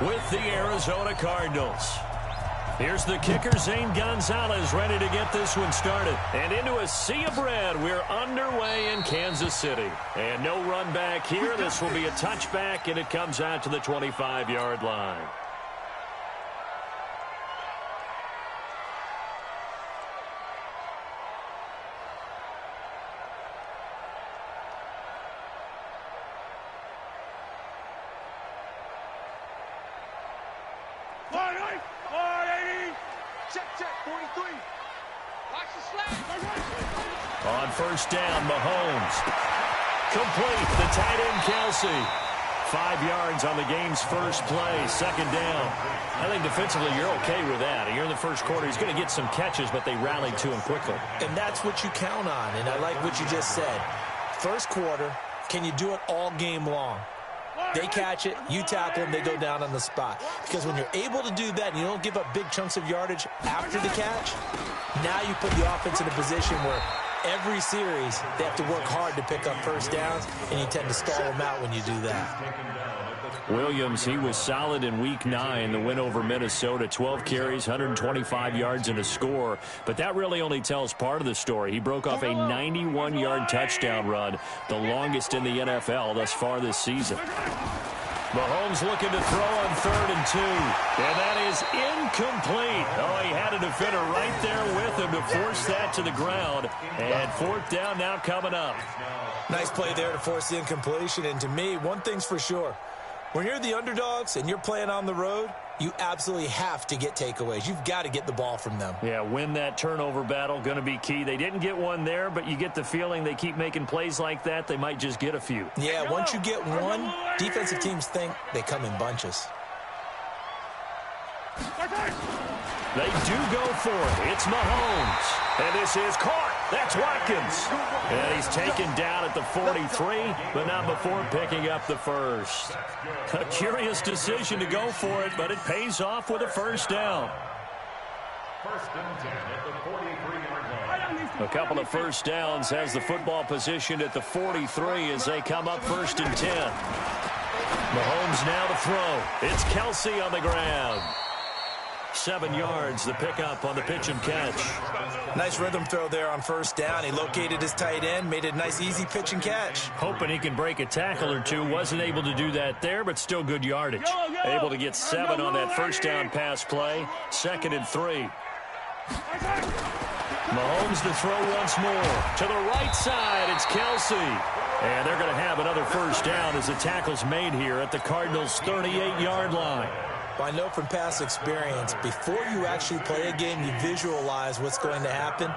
with the Arizona Cardinals. Here's the kicker, Zane Gonzalez, ready to get this one started. And into a sea of red, we're underway in Kansas City. And no run back here. This will be a touchback, and it comes out to the 25-yard line. On first down, Mahomes. Complete, the tight end, Kelsey. 5 yards on the game's first play, second down. I think defensively you're okay with that. Here in the first quarter, he's going to get some catches, but they rallied to him quickly. And that's what you count on, and I like what you just said. First quarter, can you do it all game long? They catch it, you tackle them, they go down on the spot. Because when you're able to do that and you don't give up big chunks of yardage after the catch, now you put the offense in a position where every series they have to work hard to pick up first downs, and you tend to stall them out when you do that. Williams, he was solid in Week 9, the win over Minnesota. 12 carries, 125 yards, and a score. But that really only tells part of the story. He broke off a 91-yard touchdown run, the longest in the NFL thus far this season. Mahomes looking to throw on 3rd and 2. And that is incomplete. Oh, he had a defender right there with him to force that to the ground. And 4th down now coming up. Nice play there to force the incompletion. And to me, one thing's for sure. When you're the underdogs and you're playing on the road, you absolutely have to get takeaways. You've got to get the ball from them. Yeah, win that turnover battle, going to be key. They didn't get one there, but you get the feeling they keep making plays like that, they might just get a few. Yeah, once you get one, defensive teams think they come in bunches. They do go for it. It's Mahomes. And this is caught. That's Watkins. And he's taken down at the 43, but not before picking up the first. A curious decision to go for it, but it pays off with a first down. A couple of first downs has the football positioned at the 43 as they come up 1st and 10. Mahomes now to throw. It's Kelsey on the ground. 7 yards, the pickup on the pitch and catch. Nice rhythm throw there on first down. He located his tight end, made it a nice easy pitch and catch. Hoping he can break a tackle or two. Wasn't able to do that there, but still good yardage. Able to get 7 on that first down pass play. 2nd and 3. Mahomes to throw once more. To the right side, it's Kelsey. And they're going to have another first down as the tackle's made here at the Cardinals' 38-yard line. Well, I know from past experience, before you actually play a game, you visualize what's going to happen.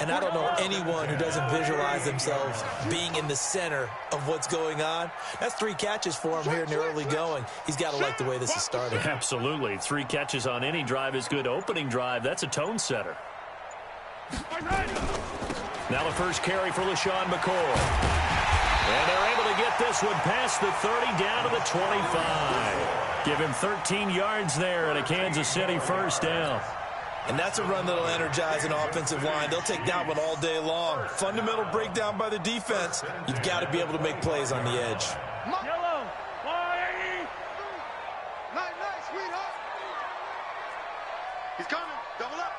And I don't know anyone who doesn't visualize themselves being in the center of what's going on. That's 3 catches for him here in the early going. He's got to like the way this is starting. Absolutely. 3 catches on any drive is good. Opening drive, that's a tone setter. Now the first carry for LaShawn McCoy. And they're able to get this one past the 30 down to the 25. Give him 13 yards there at a Kansas City first down. And that's a run that'll energize an offensive line. They'll take that one all day long. Fundamental breakdown by the defense. You've got to be able to make plays on the edge. Yellow, 180. Nice, sweetheart. He's coming. Double up.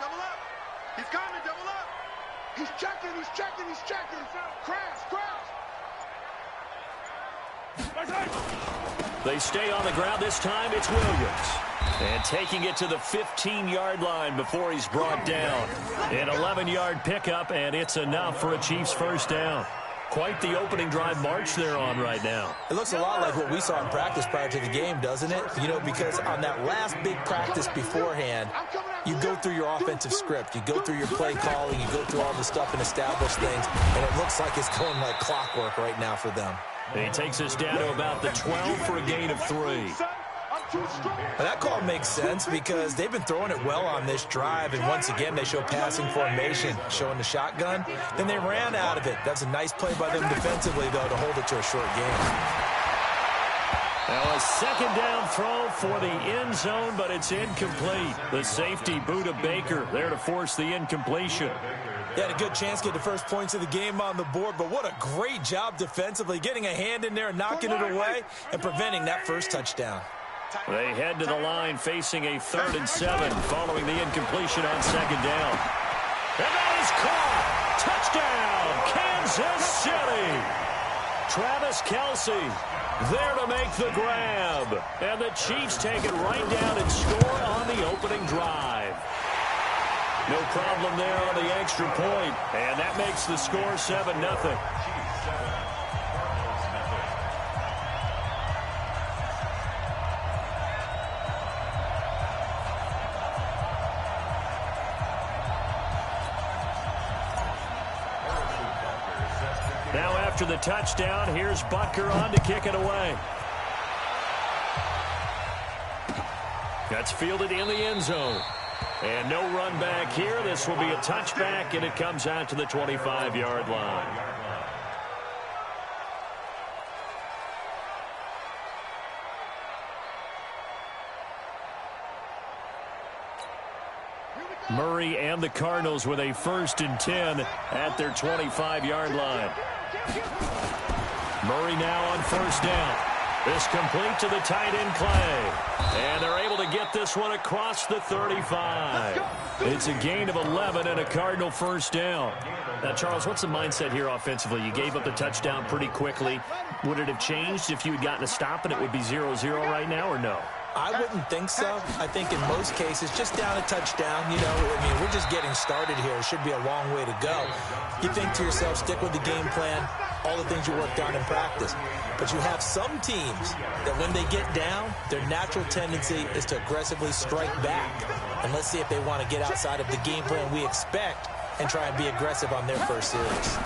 He's coming, double up. He's checking. Crash. They stay on the ground. This time it's Williams. And taking it to the 15-yard line before he's brought down. An 11-yard pickup, and it's enough for a Chiefs first down. Quite the opening drive march they're on right now. It looks a lot like what we saw in practice prior to the game, doesn't it? You know, because on that last big practice beforehand, you go through your offensive script. You go through your play calling. You go through all the stuff and establish things. And it looks like it's going like clockwork right now for them. And he takes us down to about the 12 for a gain of 3. Well, that call makes sense because they've been throwing it well on this drive, and once again they show passing formation, showing the shotgun. Then they ran out of it. That's a nice play by them defensively, though, to hold it to a short gain. Now a second down throw for the end zone, but it's incomplete. The safety, Budda Baker, there to force the incompletion. They had a good chance to get the first points of the game on the board, but what a great job defensively, getting a hand in there and knocking it away and preventing that first touchdown. They head to the line facing a 3rd and 7 following the incompletion on 2nd down. And that is caught. Touchdown, Kansas City. Travis Kelce there to make the grab. And the Chiefs take it right down and score on the opening drive. No problem there on the extra point. And that makes the score 7-0. Now after the touchdown, here's Butker on to kick it away. That's fielded in the end zone. And no run back here. This will be a touchback, and it comes out to the 25-yard line. Murray and the Cardinals with a 1st and 10 at their 25-yard line. Murray now on 1st down. This complete to the tight end Clay. And they're able to get this one across the 35. It's a gain of 11 and a Cardinal 1st down. Now, Charles, what's the mindset here offensively? You gave up the touchdown pretty quickly. Would it have changed if you had gotten a stop and it would be 0-0 right now, or no? I wouldn't think so. I think in most cases, just down a touchdown, you know, I mean, we're just getting started here. It should be a long way to go. You think to yourself, stick with the game plan, all the things you worked on in practice. But you have some teams that when they get down, their natural tendency is to aggressively strike back. And let's see if they want to get outside of the game plan we expect and try and be aggressive on their first series.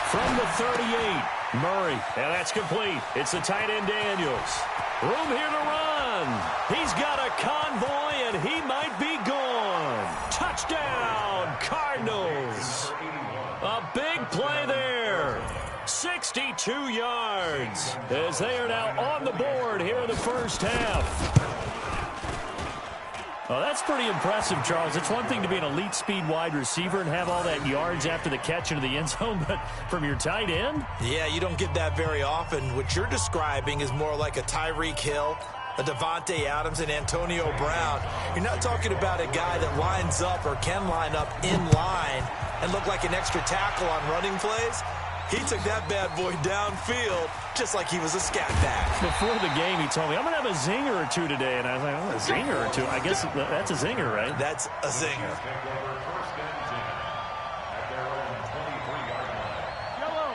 From the 38, Murray, and that's complete. It's the tight end Daniels. Room here to run. He's got a convoy, and he might be gone. Touchdown, Cardinals. A big play there. 62 yards as they are now on the board here in the first half. Oh, that's pretty impressive, Charles. It's one thing to be an elite speed wide receiver and have all that yards after the catch into the end zone, but from your tight end? Yeah, you don't get that very often. What you're describing is more like a Tyreek Hill, a Devontae Adams, and Antonio Brown. You're not talking about a guy that lines up or can line up in line and look like an extra tackle on running plays. He took that bad boy downfield just like he was a scat back. Before the game, he told me, I'm going to have a zinger or two today. And I was like, oh, a zinger or two? I guess that's a zinger, right? That's a zinger.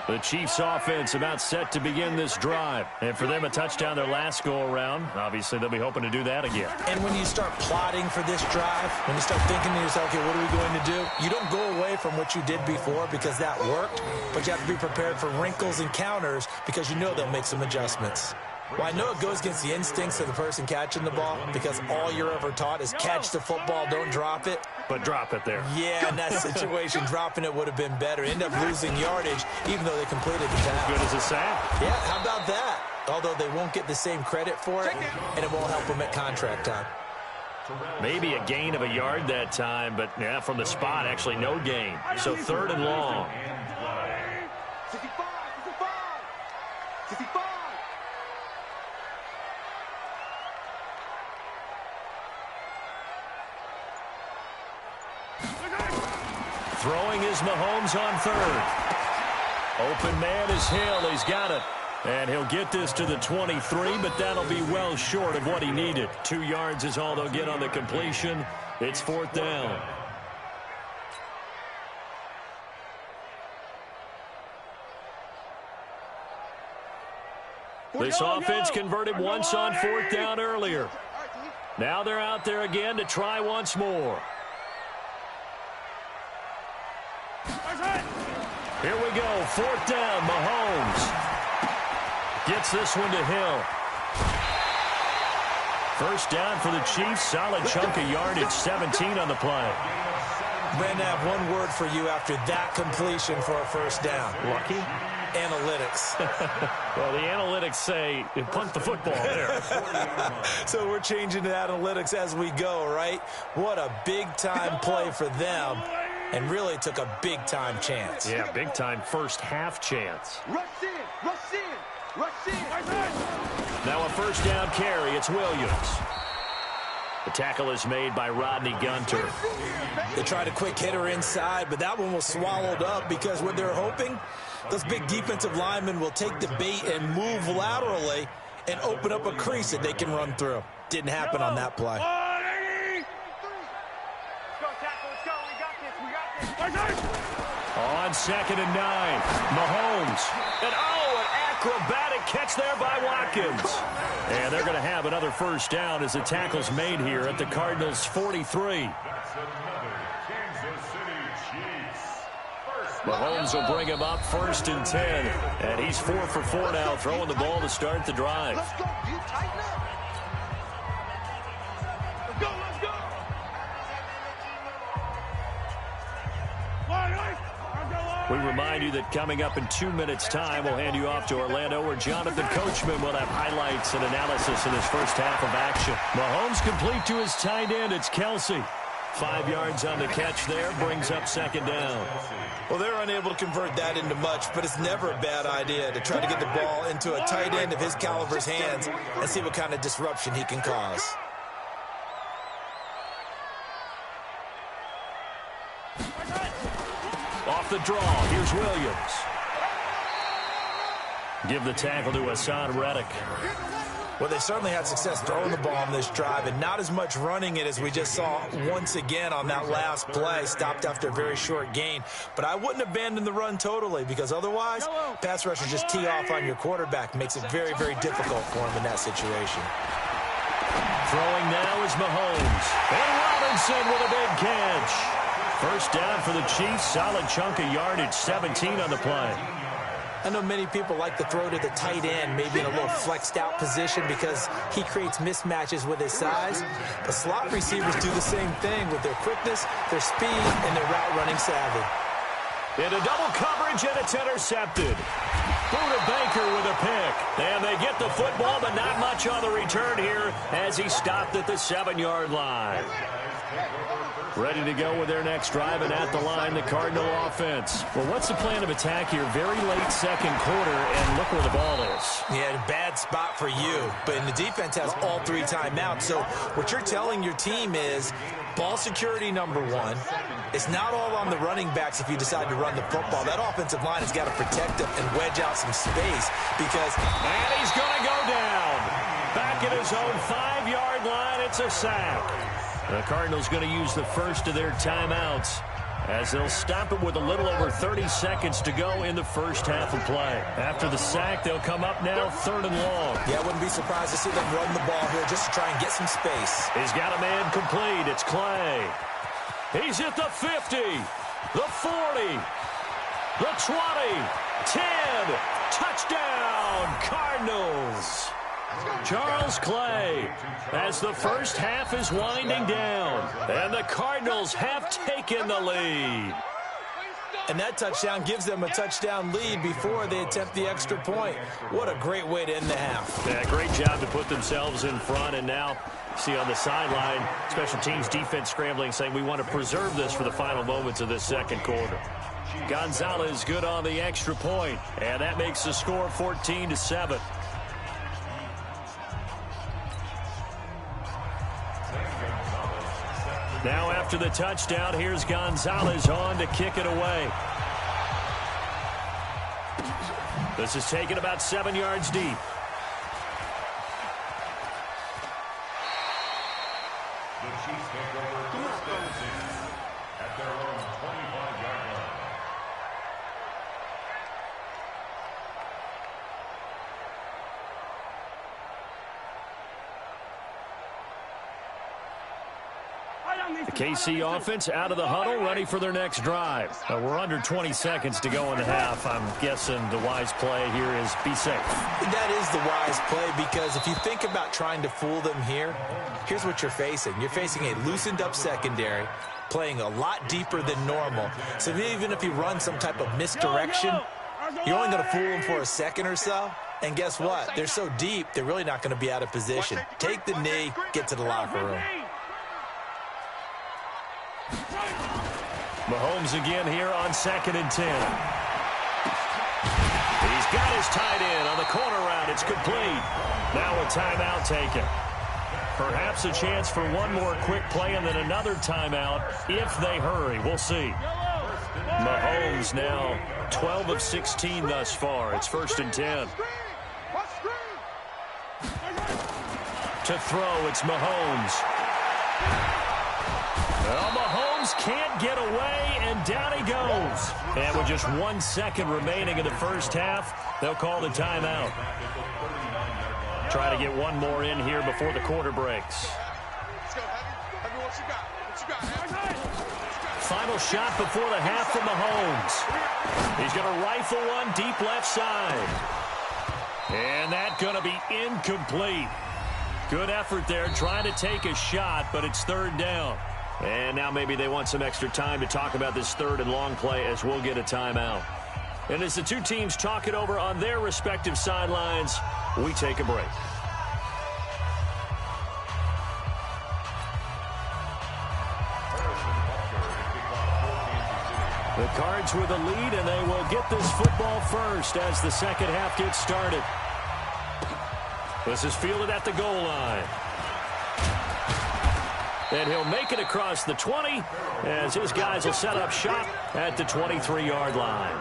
The Chiefs offense about set to begin this drive. And for them, a touchdown their last go-around. Obviously, they'll be hoping to do that again. And when you start plotting for this drive, when you start thinking to yourself, okay, what are we going to do? You don't go away from what you did before because that worked, but you have to be prepared for wrinkles and counters because you know they'll make some adjustments. Well, I know it goes against the instincts of the person catching the ball because all you're ever taught is catch the football, don't drop it. But drop it there. Yeah, in that situation, dropping it would have been better. End up losing yardage, even though they completed the pass. Good as a sack. Yeah, how about that? Although they won't get the same credit for it, and it won't help them at contract time. Maybe a gain of a yard that time, but yeah, from the spot, actually no gain. So 3rd and long. 55, 55. Throwing is Mahomes on 3rd. Open man is Hill. He's got it. And he'll get this to the 23, but that'll be well short of what he needed. 2 yards is all they'll get on the completion. It's 4th down. This offense converted once on 4th down earlier. Now they're out there again to try once more. Here we go, 4th down, Mahomes. Gets this one to Hill. First down for the Chiefs, solid chunk of yardage, 17 on the play. Brandon, I have one word for you after that completion for a first down. Lucky? Analytics. Well, the analytics say punt the football there. So we're changing to analytics as we go, right? What a big-time play for them. And really took a big-time chance. Yeah, big-time first half chance. Rush in, rush in. Now a first down carry. It's Williams. The tackle is made by Rodney Gunter. They tried a quick hitter inside, but that one was swallowed up because what they're hoping, those big defensive linemen will take the bait and move laterally and open up a crease that they can run through. Didn't happen on that play. On 2nd and 9, Mahomes. And an acrobatic catch there by Watkins. And they're going to have another first down as the tackle's made here at the Cardinals' 43. Mahomes will bring him up 1st and 10. And he's 4 for 4 now, throwing the ball to start the drive. Let's go. You tighten up. Let's go. Let's go. We remind you that coming up in 2 minutes' time, we'll hand you off to Orlando, where Jonathan Coachman will have highlights and analysis in this first half of action. Mahomes complete to his tight end. It's Kelsey. 5 yards on the catch there, brings up 2nd down. Well, they're unable to convert that into much, but it's never a bad idea to try to get the ball into a tight end of his caliber's hands and see what kind of disruption he can cause. Off the draw, here's Williams. Give the tackle to Hassan Reddick. Well, they certainly had success throwing the ball on this drive and not as much running it as we just saw once again on that last play. Stopped after a very short gain. But I wouldn't abandon the run totally because otherwise, pass rushers just tee off on your quarterback. Makes it very, very difficult for him in that situation. Throwing now is Mahomes. And Robinson with a big catch. First down for the Chiefs. Solid chunk of yardage, 17 on the play. I know many people like to throw to the tight end, maybe in a little flexed out position because he creates mismatches with his size. But slot receivers do the same thing with their quickness, their speed, and their route running savvy. Into double coverage, and it's intercepted. Buda Baker with a pick. And they get the football, but not much on the return here as he stopped at the 7-yard line. Ready to go with their next drive, and at the line, the Cardinal offense. Well, what's the plan of attack here? Very late second quarter, and look where the ball is. Yeah, a bad spot for you, but the defense has all 3 timeouts. So what you're telling your team is ball security number 1. It's not all on the running backs if you decide to run the football. That offensive line has got to protect them and wedge out some space because... And he's going to go down. Back at his own 5-yard line, it's a sack. The Cardinals going to use the first of their timeouts as they'll stop it with a little over 30 seconds to go in the first half of play. After the sack, they'll come up now 3rd and long. Yeah, I wouldn't be surprised to see them run the ball here just to try and get some space. He's got a man complete. It's Clay. He's at the 50, the 40, the 20, 10. Touchdown, Cardinals. Charles Clay as the first half is winding down, and the Cardinals have taken the lead. And that touchdown gives them a touchdown lead before they attempt the extra point. What a great way to end the half. Yeah, great job to put themselves in front, and now see on the sideline, special teams defense scrambling, saying we want to preserve this for the final moments of this second quarter. Gonzalez good on the extra point, and that makes the score 14-7. Now after the touchdown, here's Gonzalez on to kick it away. This is taken about 7 yards deep. The Chiefs take over first and 10 at their own 25-yard line. The KC offense out of the huddle, ready for their next drive. We're under 20 seconds to go in the half. I'm guessing the wise play here is be safe. That is the wise play because if you think about trying to fool them here, here's what you're facing. You're facing a loosened up secondary, playing a lot deeper than normal. So even if you run some type of misdirection, you're only going to fool them for a second or so. And guess what? They're so deep, they're really not going to be out of position. Take the knee, get to the locker room. Mahomes again here on 2nd and 10. He's got his tight end on the corner route. It's complete. Now a timeout taken. Perhaps a chance for one more quick play and then another timeout if they hurry. We'll see. Mahomes now 12 of 16 thus far. It's 1st and 10. To throw, it's Mahomes. Well, Mahomes can't get away, and down he goes. And with just 1 second remaining in the first half, they'll call the timeout. Try to get one more in here before the quarter breaks. Final shot before the half from Mahomes. He's going to rifle one deep left side. And that's going to be incomplete. Good effort there trying to take a shot, but it's 3rd down. And now maybe they want some extra time to talk about this 3rd and long play as we'll get a timeout. And as the two teams talk it over on their respective sidelines, we take a break. The Cards with a lead, and they will get this football first as the second half gets started. This is fielded at the goal line. And he'll make it across the 20 as his guys will set up shop at the 23-yard line.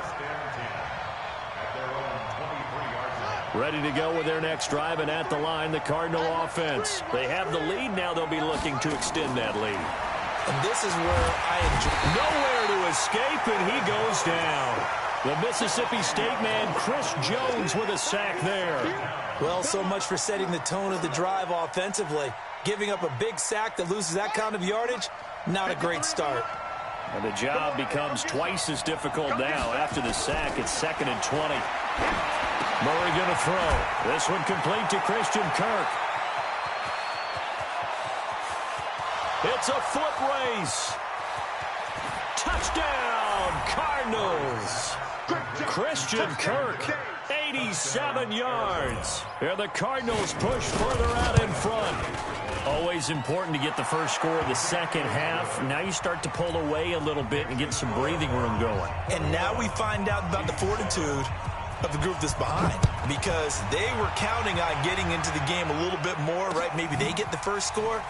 Ready to go with their next drive, and at the line, the Cardinal offense. They have the lead. Now they'll be looking to extend that lead. And this is where I enjoy. Nowhere to escape, and he goes down. The Mississippi State man, Chris Jones, with a sack there. Well, so much for setting the tone of the drive offensively. Giving up a big sack that loses that kind of yardage, not a great start. And the job becomes twice as difficult now. After the sack, it's 2nd and 20. Murray going to throw. This one complete to Christian Kirk. It's a foot race. Touchdown, Cardinals. Christian Kirk, 87 yards. And the Cardinals push further out in front. Always important to get the first score of the second half. Now you start to pull away a little bit and get some breathing room going. And now we find out about the fortitude of the group that's behind, because they were counting on getting into the game a little bit more, right? Maybe they get the first score.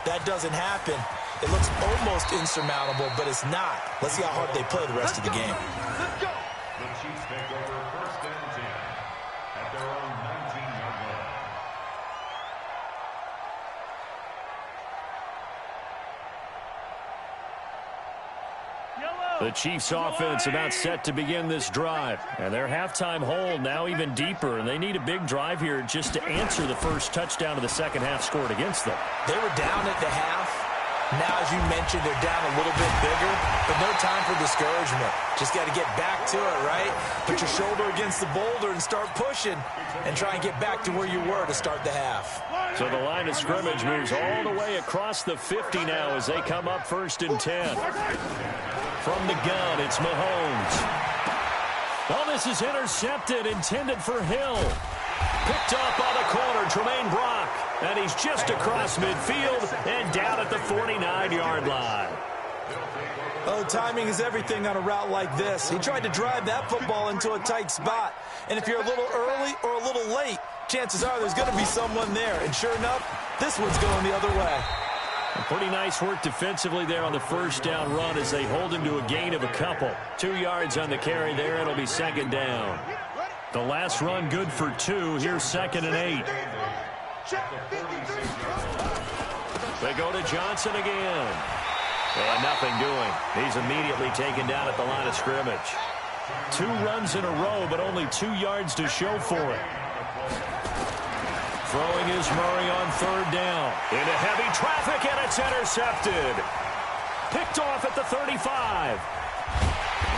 That doesn't happen. It looks almost insurmountable, but it's not. Let's see how hard they play the rest of the game. Let's go. The Chiefs take over 1st and 10 at their own 19-yard line. The Chiefs offense about set to begin this drive. And their halftime hold now even deeper. And they need a big drive here just to answer the first touchdown of the second half scored against them. They were down at the half. Now, as you mentioned, they're down a little bit bigger, but no time for discouragement. Just got to get back to it, right? Put your shoulder against the boulder and start pushing and try and get back to where you were to start the half. So the line of scrimmage moves all the way across the 50 now as they come up 1st and 10. From the gun, it's Mahomes. Oh, this is intercepted, intended for Hill. Picked up on the corner, Tremaine Brock. And he's just across midfield and down at the 49-yard line. Oh, timing is everything on a route like this. He tried to drive that football into a tight spot. And if you're a little early or a little late, chances are there's going to be someone there. And sure enough, this one's going the other way. Pretty nice work defensively there on the first down run as they hold him to a gain of a couple. 2 yards on the carry there. It'll be 2nd down. The last run good for 2. Here's 2nd and 8. They go to Johnson again. And nothing doing. He's immediately taken down at the line of scrimmage. 2 runs in a row, but only 2 yards to show for it. Throwing is Murray on 3rd down. Into heavy traffic, and it's intercepted. Picked off at the 35.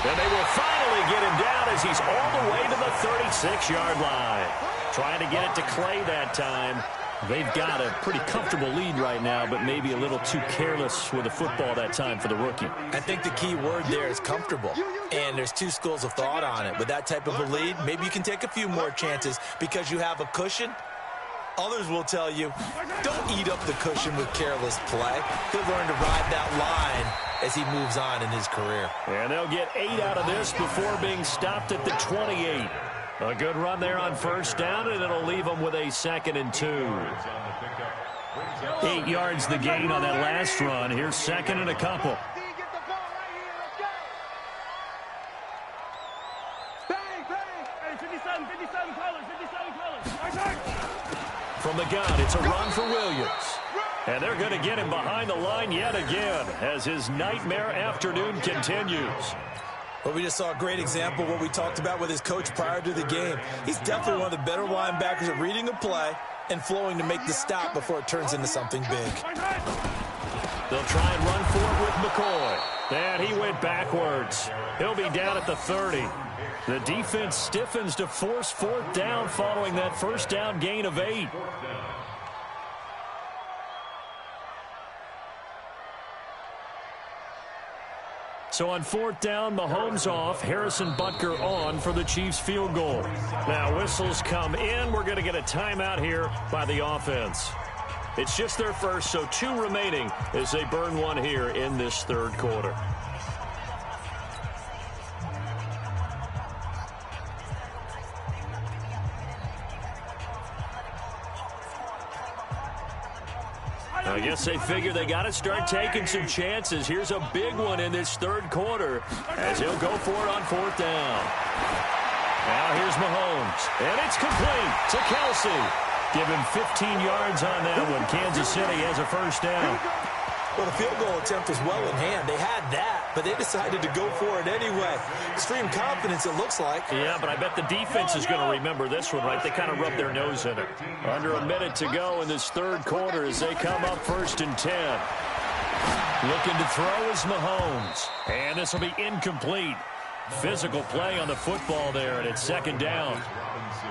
And they will finally get him down as he's all the way to the 36-yard line. Trying to get it to Clay that time. They've got a pretty comfortable lead right now, but maybe a little too careless with the football that time for the rookie. I think the key word there is comfortable. And there's 2 schools of thought on it. With that type of a lead, maybe you can take a few more chances because you have a cushion. Others will tell you, don't eat up the cushion with careless play. He'll learn to ride that line as he moves on in his career. And they'll get 8 out of this before being stopped at the 28. A good run there on first down, and it'll leave them with a 2nd and 2. 8 yards the gain on that last run. Here's 2nd and a couple. From the gun, it's a run for Williams. And they're going to get him behind the line yet again as his nightmare afternoon continues. Well, we just saw a great example of what we talked about with his coach prior to the game. He's definitely one of the better linebackers at reading a play and flowing to make the stop before it turns into something big. They'll try and run for it with McCoy. And he went backwards. He'll be down at the 30. The defense stiffens to force 4th down following that first down gain of 8. So on 4th down, Mahomes off, Harrison Butker on for the Chiefs field goal. Now whistles come in. We're going to get a timeout here by the offense. It's just their first, so 2 remaining as they burn one here in this 3rd quarter. I guess they figure they got to start taking some chances. Here's a big one in this 3rd quarter as he'll go for it on 4th down. Now here's Mahomes, and it's complete to Kelsey. Give him 15 yards on that one. Kansas City has a first down. Well, the field goal attempt was well in hand. They had that, but they decided to go for it anyway. Extreme confidence, it looks like. Yeah, but I bet the defense is going to remember this one, right? They kind of rubbed their nose in it. Under a minute to go in this 3rd quarter as they come up 1st and 10. Looking to throw is Mahomes. And this will be incomplete. Physical play on the football there, and it's 2nd down.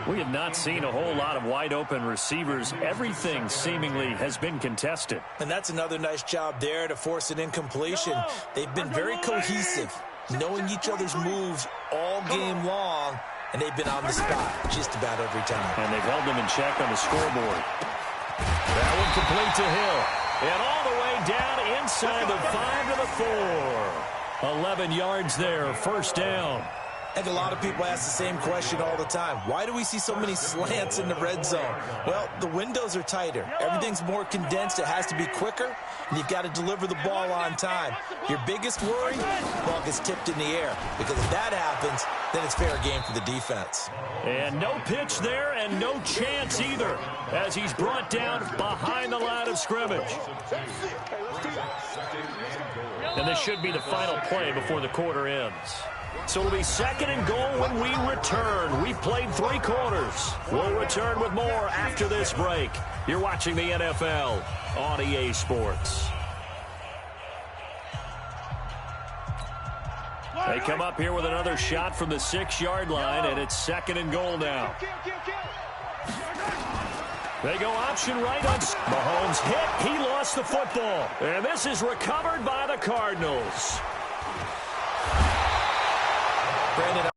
We have not seen a whole lot of wide-open receivers. Everything seemingly has been contested. And that's another nice job there to force an incompletion. They've been very cohesive, knowing each other's moves all game long, and they've been on the spot just about every time. And they've held them in check on the scoreboard. That one complete to Hill. And all the way down inside the 5 to the 4. 11 yards there, 1st down. I think a lot of people ask the same question all the time. Why do we see so many slants in the red zone? Well, the windows are tighter. Everything's more condensed. It has to be quicker, and you've got to deliver the ball on time. Your biggest worry? Ball gets tipped in the air, because if that happens, then it's fair game for the defense. And no pitch there and no chance either as he's brought down behind the line of scrimmage. And this should be the final play before the quarter ends. So it'll be 2nd and goal when we return. We've played 3 quarters. We'll return with more after this break. You're watching the NFL on EA Sports. They come up here with another shot from the 6-yard line, and it's 2nd and goal now. They go option right on. Mahomes hit. He lost the football. And this is recovered by the Cardinals. Brandon,